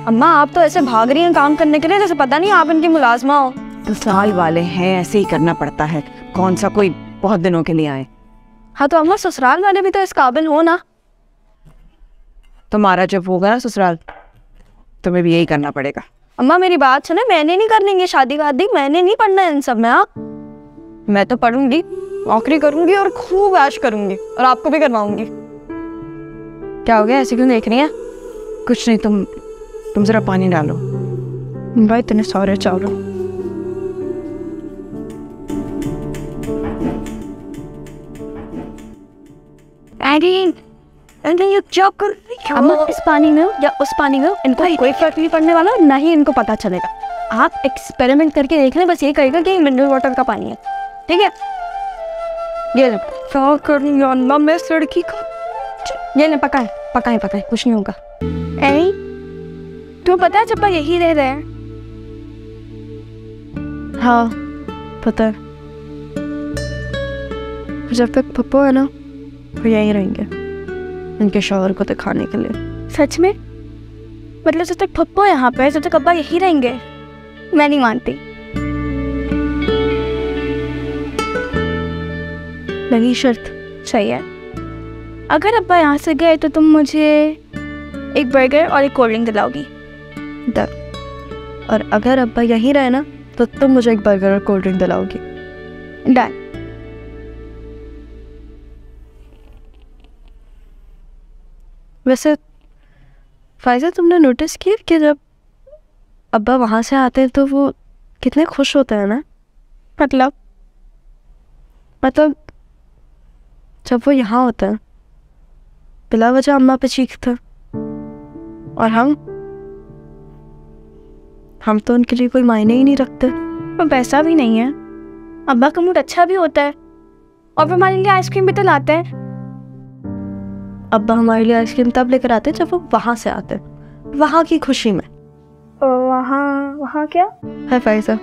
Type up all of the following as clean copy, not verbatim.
अम्मा आप तो ऐसे भाग रही हैं काम करने के लिए जैसे पता नहीं आप इनकी मुलाजमा हो। ससुराल वाले हैं, ऐसे ही करना पड़ता है, कौन सा कोई बहुत दिनों के लिए आए। हाँ तो अम्मा ससुराल वाले भी तो इस काबिल हो ना। तुम्हारा जब होगा ना ससुराल, तुम्हें भी यही करना पड़ेगा। अम्मा मेरी बात सुने, मैंने नहीं करनी है शादी वादी, मैंने नहीं पढ़ना है इन सब में। हाँ मैं तो पढ़ूंगी, नौकरी करूंगी और खूब ऐश करूंगी और आपको भी करवाऊंगी। क्या हो गया, ऐसे क्यों देख रही हैं? कुछ नहीं, तुम जरा पानी डालो। भाई इतने सारे चावल। ये क्या कर रही है? अम्मा इस पानी में हो या उस पानी में हो, इनको कोई फर्क नहीं पड़ने वाला, ना ही इनको पता चलेगा। आप एक्सपेरिमेंट करके देख लें, बस ये कहेगा कि मिनरल वाटर का पानी है, ठीक है? ये ले, क्या कर रही है अम्मा मैं इस लड़की का? ये ले पकाए पकाए पकाए, कुछ नहीं होगा। तुम्हें पता है चप्पा यही रह रहे हैं? हाँ पता है, जब तक पप्पू है ना वो यहीं रहेंगे इनके शौहर को दिखाने के लिए। सच में? मतलब जब तक पप्पू यहाँ पे जब तक अब्बा यहीं रहेंगे? मैं नहीं मानती। लगी शर्त? सही है। अगर अब्बा यहाँ से गए तो तुम मुझे एक बर्गर और एक कोल्ड ड्रिंक दिलाओगी? डन। और अगर अब्बा यहीं रहे ना तो तुम मुझे एक बर्गर और कोल्ड ड्रिंक दिलाओगी? डन। वैसे फायजा तुमने नोटिस किया कि जब अब्बा वहाँ से आते हैं तो वो कितने खुश होते हैं ना? मतलब जब वो यहाँ होता है बिला वजह अम्मा पे चीखते हैं, और हम तो उनके लिए कोई मायने ही नहीं रखते। पर पैसा भी नहीं है, अब्बा का मूड अच्छा भी होता है और वो हमारे लिए आइसक्रीम भी तो लाते हैं। अब्बा हमारे लिए आइसक्रीम तब लेकर आते हैं जब वो वहाँ से आते हैं, वहाँ की खुशी में। वहाँ क्या है फैज़ा?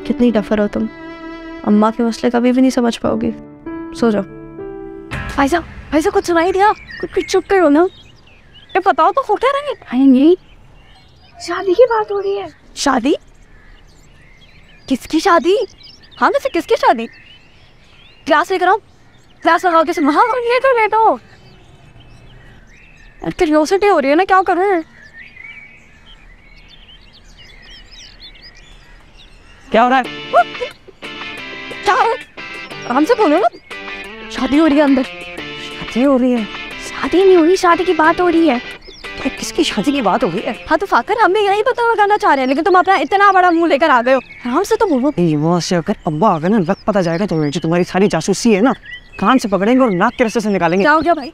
कितनी डफर हो तुम, अम्मा के मसले कभी भी नहीं समझ पाओगी। सो जाओ। फैज़ा कुछ सुनाई दिया? कुछ चुप करो ना। ये बताओ तो हो क्या रहा है? शादी की बात हो रही है। शादी? किसकी शादी? हाँ वैसे किसकी शादी? क्लास लेकर आओ, क्लास लगाओ। किस वहाँ ये तो लेट हो, क्यूरियोसिटी हो रही है ना, क्या कर रहे हैं? क्या हो रहा है? क्या है? आराम से बोलो ना। शादी हो रही है अंदर। शादी हो रही है? शादी नहीं हो रही, शादी की बात हो रही है। तो किसकी शादी की बात हो रही है? हाँ तो फाकर हमें यही पता लगाना चाह रहे हैं, लेकिन तुम अपना इतना बड़ा मुंह लेकर आ गए हो। आराम से तो बोलो। वो से अगर अब्बा आ गए ना वक्त पता जाएगा तुम्हें, जो तुम्हारी सारी जासूसी है ना कान से पकड़ेंगे और नाक के रास्ते से निकालेंगे। क्या हो गया भाई?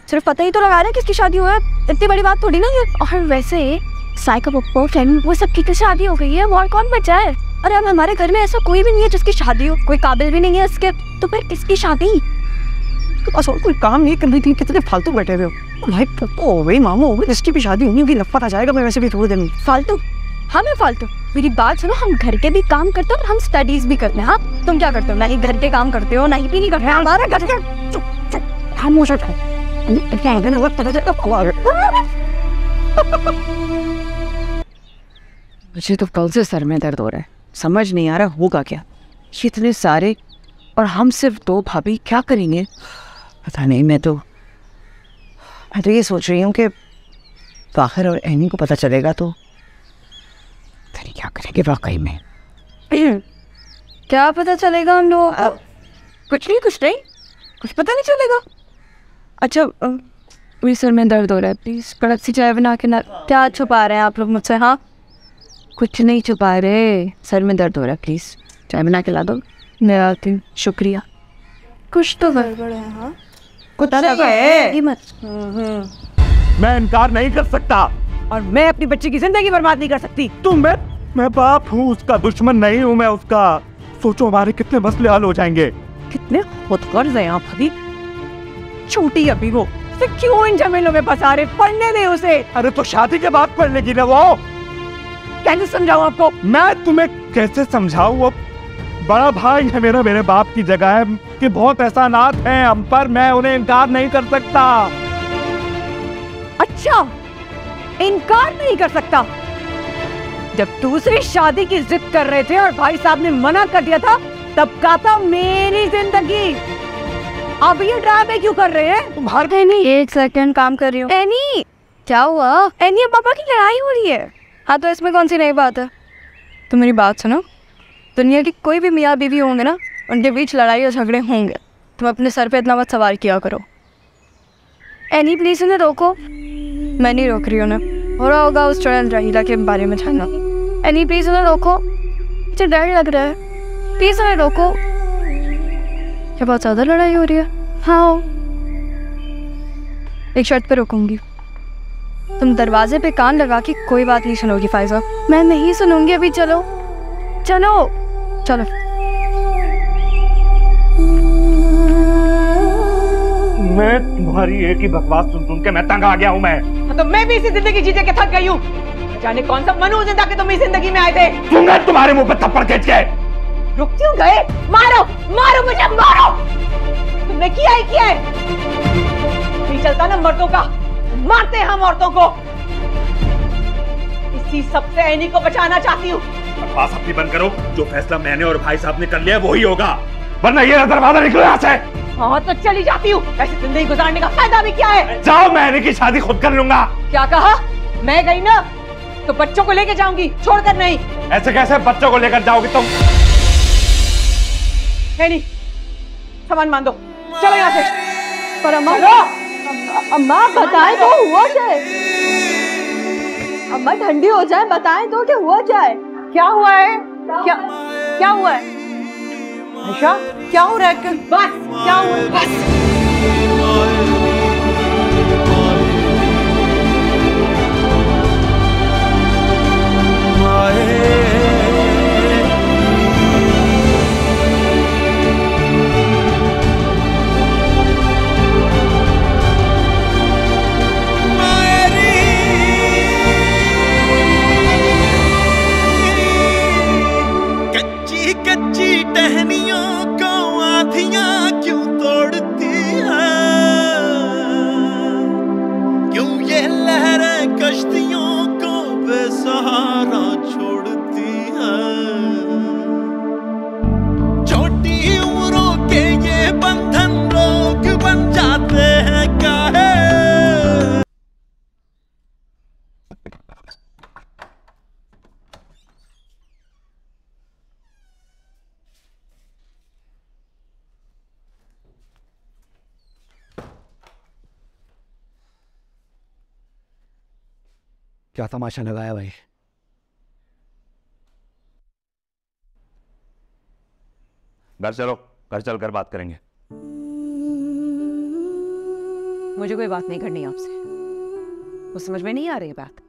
सिर्फ पता ही तो लगा रहे हैं किसकी शादी हुआ है, इतनी बड़ी बात थोड़ी ना ये। और वैसे साई का पप्पो फ्रेंड वो सब की शादी हो गई है, और कौन बचा है? अरे अब हमारे घर में ऐसा कोई भी नहीं है जिसकी शादी हो, कोई काबिल भी नहीं है इसके, तो फिर किसकी शादी? बस और कोई काम नहीं कर रही थी, कितने फालतू बैठे हुए हो भाई। पप्पो हो गई, मामू हो गई, जिसकी भी शादी होगी लफा आ जाएगा। मैं वैसे भी थोड़ी देर में फालतू? हाँ मैं फालतू? मेरी बात सुनो, हम घर के भी काम करते हो और हम स्टडीज भी करते हैं। हाँ तुम क्या करते हो? ना ही घर के काम करते हो ना ही भी नहीं करते। हमारे घर के खामोश मुझे तो कल से सर में दर्द हो रहा है, समझ नहीं आ रहा होगा क्या। ये इतने सारे और हम सिर्फ दो भाभी, क्या करेंगे पता नहीं। मैं तो ये सोच रही हूँ कि फाखर और एनी को पता चलेगा तो क्या करेंगे वाकई में। क्या पता चलेगा हम लोग? कुछ नहीं कुछ पता नहीं चलेगा। अच्छा मेरे सर में दर्द हो रहा है, प्लीज कड़क सी चाय बना के ना। क्या छुपा रहे हैं आप लोग मुझसे? हाँ कुछ नहीं छुपा रहे, सर में दर्द हो रहा है, प्लीज चाय बना के ला दो। मैं आती हूँ। शुक्रिया। कुछ तो गड़बड़ है। हाँ कुछ है मत। मैं इनकार नहीं कर सकता, और मैं अपनी बच्ची की जिंदगी बर्बाद नहीं कर सकती। मैं बाप हूँ, उसका दुश्मन नहीं हूँ मैं उसका। सोचो हमारे कितने मसले हल हो जाएंगे। कितने खुदगर्ज हैं आप अभी, छोटी अभी वो तो क्यों इन झमेलों में फंसा रहे? पढ़ने दे उसे। अरे तो शादी के बाद पढ़ लेगी ना वो। कैसे समझाऊं आपको? मैं तुम्हें कैसे समझाऊं? वो बड़ा भाई है मेरा, मेरे बाप की जगह है कि बहुत एहसानात हैं हम पर, मैं उन्हें इनकार नहीं कर सकता। अच्छा इनकार नहीं कर सकता। जब दूसरी शादी की जिद कर रहे थे और भाई साहब ने मना कर दिया था, तब कहा था मेरी जिंदगी। अब ये ड्रामे क्यों कर रहे हैं? तुम्हारे नहीं, एक सेकंड काम कर रही हूँ। एनी क्या हुआ? एनी अब पापा की लड़ाई हो रही है। हाँ तो इसमें कौन सी नई बात है? तो मेरी बात सुनो, दुनिया की कोई भी मियाँ बीवी होंगे ना, उनके बीच लड़ाई और झगड़े होंगे। तुम अपने सर पे इतना मत सवार किया करो। एनी प्लीज उन्हें रोको। मैं नहीं रोक रही उन्हें, हो रहा होगा उस चुड़ैल रहीला के बारे में जानना। एनी प्लीज उन्हें रोको, मुझे डर लग रहा है। प्लीज उन्हें रोको। क्या बहुत ज़्यादा लड़ाई हो रही है? हाँ, एक शर्त पे रोकूंगी। तुम दरवाजे पे कान लगा के कोई बात नहीं सुनोगी फायजा। मैं नहीं सुनूंगी अभी। चलो चलो चलो। मैं तुम्हारी एक ही बकवास सुन सुन के मैं तंग आ गया हूँ। मैं तो मैं भी इसी जिंदगी जीते के थक गई हूँ। जाने कौन सा मनू जिंदा के तुम इस जिंदगी में आए थे। दूंगा तुम्हारे मुंह पे थप्पड़ खींच के। रुक क्यों गए? मारो मारो मुझे, मारो। तुमने किया ही किया है। नहीं चलता ना मर्दों का, मारते हैं हम औरतों को। इसी सबसे एनी को बचाना चाहती हूँ। बकवास अपनी बंद करो। जो फैसला मैंने और भाई साहब ने कर लिया वही होगा, वरना ये दरवाजा निकलो यहाँ से। हाँ तो चली जाती हूँ। ऐसे जिंदगी गुजारने का फायदा भी क्या है? जाओ, मैं एनी की शादी खुद कर लूंगा। क्या कहा? मैं गई ना तो बच्चों को लेके जाऊंगी, छोड़कर नहीं। ऐसे कैसे बच्चों को लेकर जाओगी तुम? नहीं, सामान मान दो, चलो यहाँ से। पर अम्मा, अम्मा बताएं तो हुआ क्या है? अम्मा ठंडी हो जाए, बताएं तो क्या हुआ क्या है? क्या हुआ है? क्या हुआ है? आयशा क्या हो रहा है? बस क्या हुआ है? बस कच्ची टहनियों को आधियां क्यों तोड़ती है, क्यों ये लहरें कश्तियों को बेसहारा छोड़ती है। छोटी उम्रों के ये बंधन लोग बन जाते हैं काहे। क्या तमाशा लगाया भाई? घर चलो, घर चलकर बात करेंगे। मुझे कोई बात नहीं करनी आपसे, वो समझ में नहीं आ रही बात।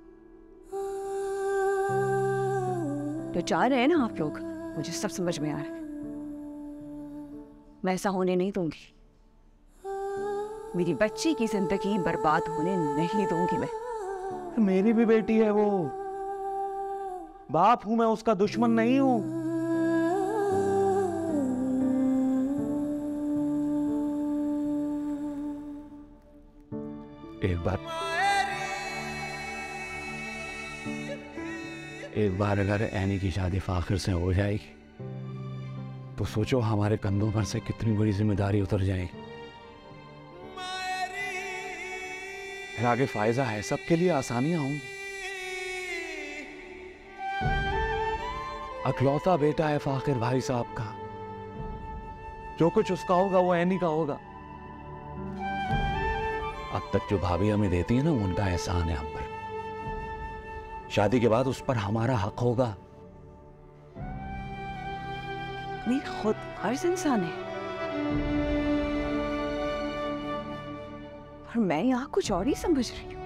तो चाह रहे हैं ना आप लोग, मुझे सब समझ में आ रहा है। मैं ऐसा होने नहीं दूंगी। मेरी बच्ची की जिंदगी बर्बाद होने नहीं दूंगी मैं। मेरी भी बेटी है वो, बाप हूं मैं, उसका दुश्मन नहीं हूं। एक बार अगर एनी की शादी फाखिर से हो जाएगी तो सोचो हमारे कंधों पर से कितनी बड़ी जिम्मेदारी उतर जाएगी। फिर आगे फायजा है, सबके लिए आसानियां होंगी। अकलौता बेटा है फाखिर भाई साहब का, जो कुछ उसका होगा वो एनी का होगा। अब तक जो भाभी हमें देती है ना, उनका एहसान है हम पर। शादी के बाद उस पर हमारा हक होगा। नहीं, खुद हर्ष इंसान है, और मैं यहां कुछ और ही समझ रही हूं।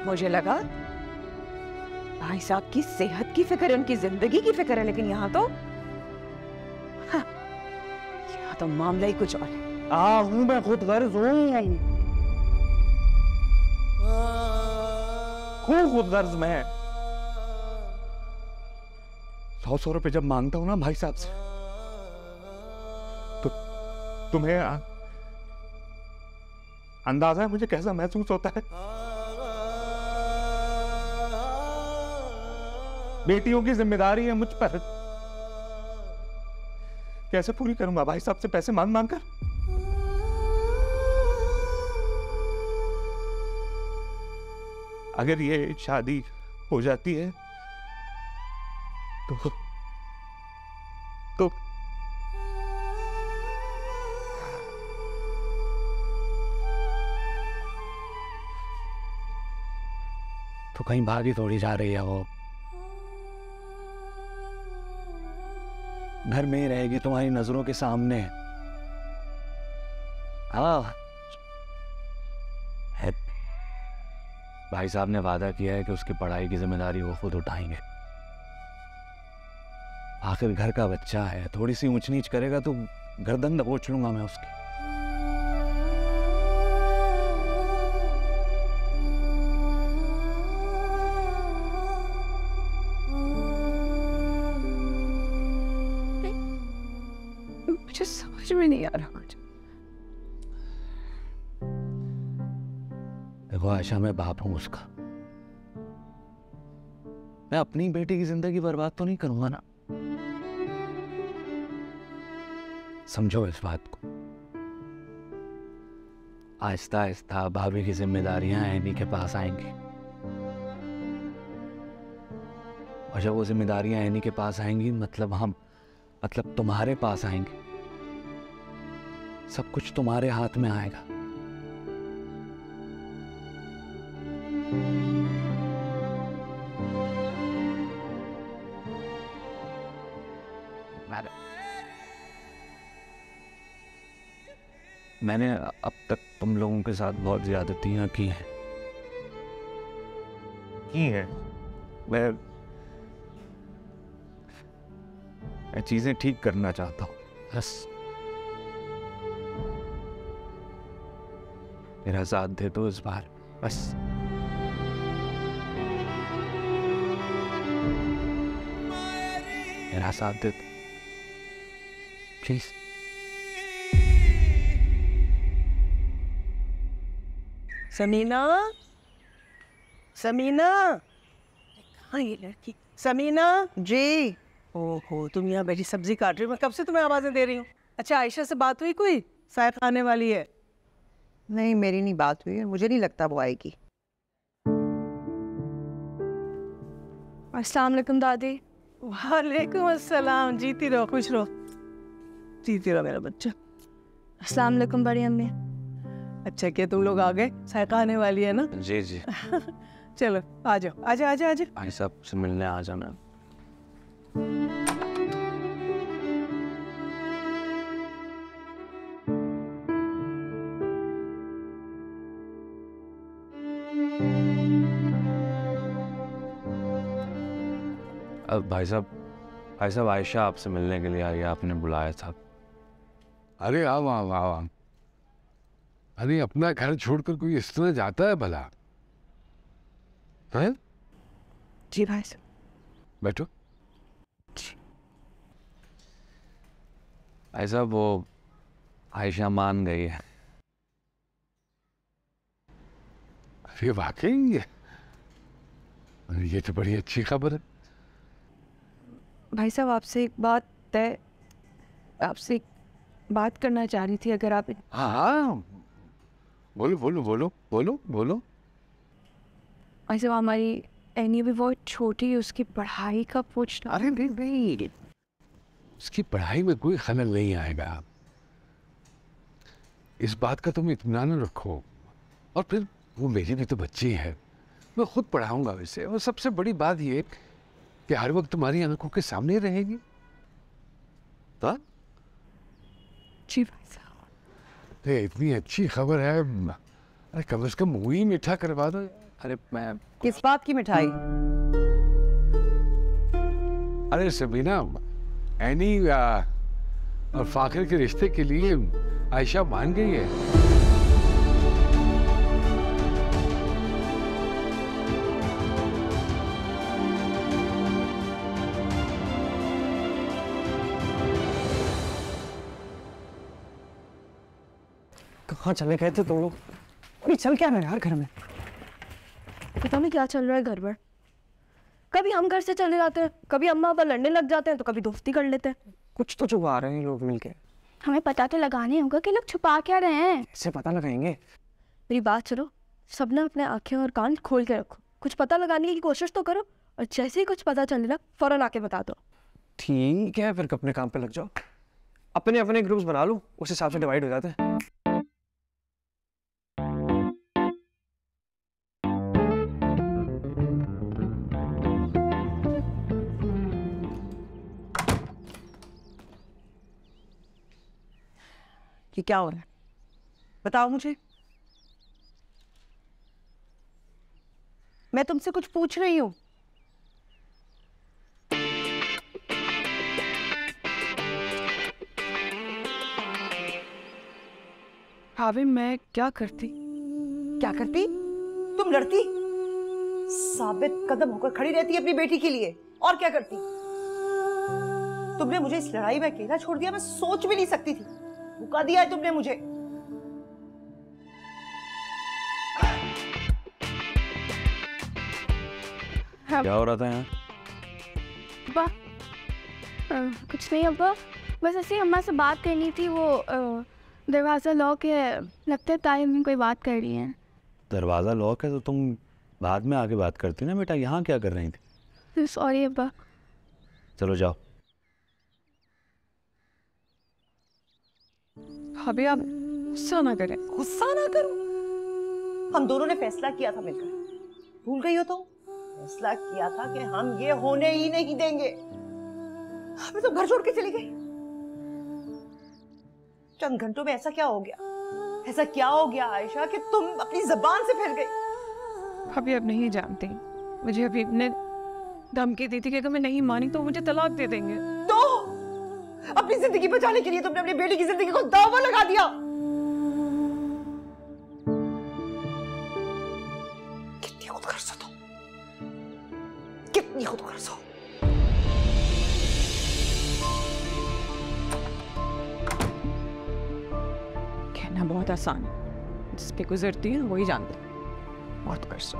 मुझे लगा भाई साहब की सेहत की फिक्र है, उनकी जिंदगी की फिक्र है, लेकिन यहाँ तो यहाँ तो मामला ही कुछ और है। हूं मैं खुद गर्ज हूं, खुद गर्ज में 100 रुपए जब मांगता हूं ना भाई साहब से, तो तुम्हें अंदाजा है मुझे कैसा महसूस होता है? बेटियों की जिम्मेदारी है मुझ पर। कैसे पूरी करूंगा भाई साहब से पैसे मांग मांग कर? अगर ये शादी हो जाती है तो तो कहीं भागी थोड़ी जा रही है वो। घर में ही रहेगी तुम्हारी नजरों के सामने। हाँ, भाई साहब ने वादा किया है कि उसकी पढ़ाई की जिम्मेदारी वो खुद उठाएंगे। आखिर घर का बच्चा है, थोड़ी सी ऊंच नीच करेगा तो गर्दन दबोच लूंगा मैं उसकी। मुझे समझ में नहीं आ रहा कुछ। देखो आयशा, मैं बाप हूं उसका। मैं अपनी बेटी की जिंदगी बर्बाद तो नहीं करूंगा ना। समझो इस बात को। आहिस्ता आहिस्ता भाभी की जिम्मेदारियां एनी के पास आएंगी, और जब वो जिम्मेदारियां एनी के पास आएंगी मतलब तुम्हारे पास आएंगी, सब कुछ तुम्हारे हाथ में आएगा। मैंने अब तक तुम लोगों के साथ बहुत ज्यादतियां की हैं। मैं चीजें ठीक करना चाहता हूं, बस मेरा साथ दे दो इस बार, बस। मेरा साथ दे दो प्लीज। समीना, समीना, कहाँ ये लड़की? समीना जी। ओहो, तुम यहाँ बैठी सब्जी काट रही हो। मैं कब से तुम्हें आवाजें दे रही हूँ। अच्छा, आयशा से बात हुई कोई? सायक आने वाली है। नहीं, मेरी नहीं बात हुई है, मुझे नहीं लगता वो आएगी। अस्सलाम वालेकुम दादी। वालेकुम अस्सलाम। जीती रहो, खुश रहो, जीती रहो मेरा बच्चा। अस्सलाम वालेकुम बड़ी अम्मी। अच्छा क्या तुम लोग आ गए? सायका आने वाली है ना? जी जी। चलो आ जाओ, आजा आजा आजा। भाई साहब से मिलने आ जाना। अब भाई साहब आयशा आपसे मिलने के लिए आई है, आपने बुलाया था। अरे आओ आओ आओ आओ। अरे अपना घर छोड़कर कोई इस तरह जाता है भला? हैं? जी भाई साहब। बैठो। भाई साहब वो आयशा मान गई है। अरे वाकई ये तो बड़ी अच्छी खबर है। भाई साहब आपसे एक बात करना चाह रही थी, अगर आप। हाँ बोलो बोलो बोलो बोलो बोलो। भाई साहब हमारी एनी भी बहुत छोटी है, उसकी पढ़ाई का पूछना। अरे नहीं नहीं, उसकी पढ़ाई में कोई खलल नहीं आएगा, इस बात का तुम इत्मीनान रखो। और फिर वो मेरी भी तो बच्ची है, मैं खुद पढ़ाऊंगा वैसे। और सबसे बड़ी बात ये कि हर वक्त तुम्हारी आंखों के सामने रहेगी। तो जी भाई साहब। इतनी अच्छी खबर है, अरे कम से कम मुंह ही मीठा करवा दो। अरे मैं किस बात की मिठाई? अरे सबीना, एनी और फाखिर के रिश्ते के लिए आयशा मान गई है। कहाँ चले गए थे तुम लोग? अभी चल क्या रहा है यार घर में? पता नहीं क्या चल रहा है घर पर। कल कभी हम घर से चले जाते हैं, कभी अम्मा पापा लड़ने लग जाते हैं, तो कभी दोस्ती कर लेते हैं। कुछ तो छुपा रहे हैं लोग मिलके। हमें पता तो लगाने होगा कि लोग छुपा क्या रहे हैं। इससे पता लगाएंगे। मेरी बात सुनो, सब ना अपने आंखें और कान खोल के रखो, कुछ पता लगाने की कोशिश तो करो, और जैसे ही कुछ पता चले ना फौरन आके बता दो। ठीक है, फिर अपने काम पे लग जाओ। अपने अपने ग्रुप्स बना लो, उस हिसाब से डिवाइड हो जाते हैं। ये क्या हो रहा है? बताओ मुझे। मैं तुमसे कुछ पूछ रही हूँ। भाभी मैं क्या करती? क्या करती? तुम लड़ती, साबित कदम होकर खड़ी रहती अपनी बेटी के लिए, और क्या करती? तुमने मुझे इस लड़ाई में अकेला छोड़ दिया, मैं सोच भी नहीं सकती थी। धोखा दिया है तुमने मुझे। क्या हो रहा था यहाँ? अब्बा कुछ नहीं अब्बा, बस ऐसे ही अम्मा से बात करनी थी। वो दरवाज़ा लॉक है, लगता है ताई में कोई बात कर रही है। दरवाज़ा लॉक है तो तुम बाद में आके बात करती ना बेटा, यहाँ क्या कर रही थी? सॉरी अब्बा। चलो जाओ। भाभी आप गुस्सा ना करें। गुस्सा ना करूं? हम दोनों ने फैसला किया था मिलकर, भूल गई हो? तो फैसला किया था कि हम ये होने ही नहीं देंगे। मैं तो घर छोड़ के चली गई। चंद घंटों में ऐसा क्या हो गया? ऐसा क्या हो गया आयशा कि तुम अपनी जबान से फिर गई? भाभी आप नहीं जानती, मुझे अभी ने धमकी दी थी कि अगर मैं नहीं मानी तो मुझे तलाक दे देंगे। तो अपनी जिंदगी बचाने के लिए तुमने अपनी बेटी की जिंदगी को दांव पर लगा दिया। कितनी खुदगर्ज हो तुम, कितनी खुदगर्ज हो। कहना बहुत आसान है, जिस पे गुजरती है वही जानता है। बहुत कर्ज।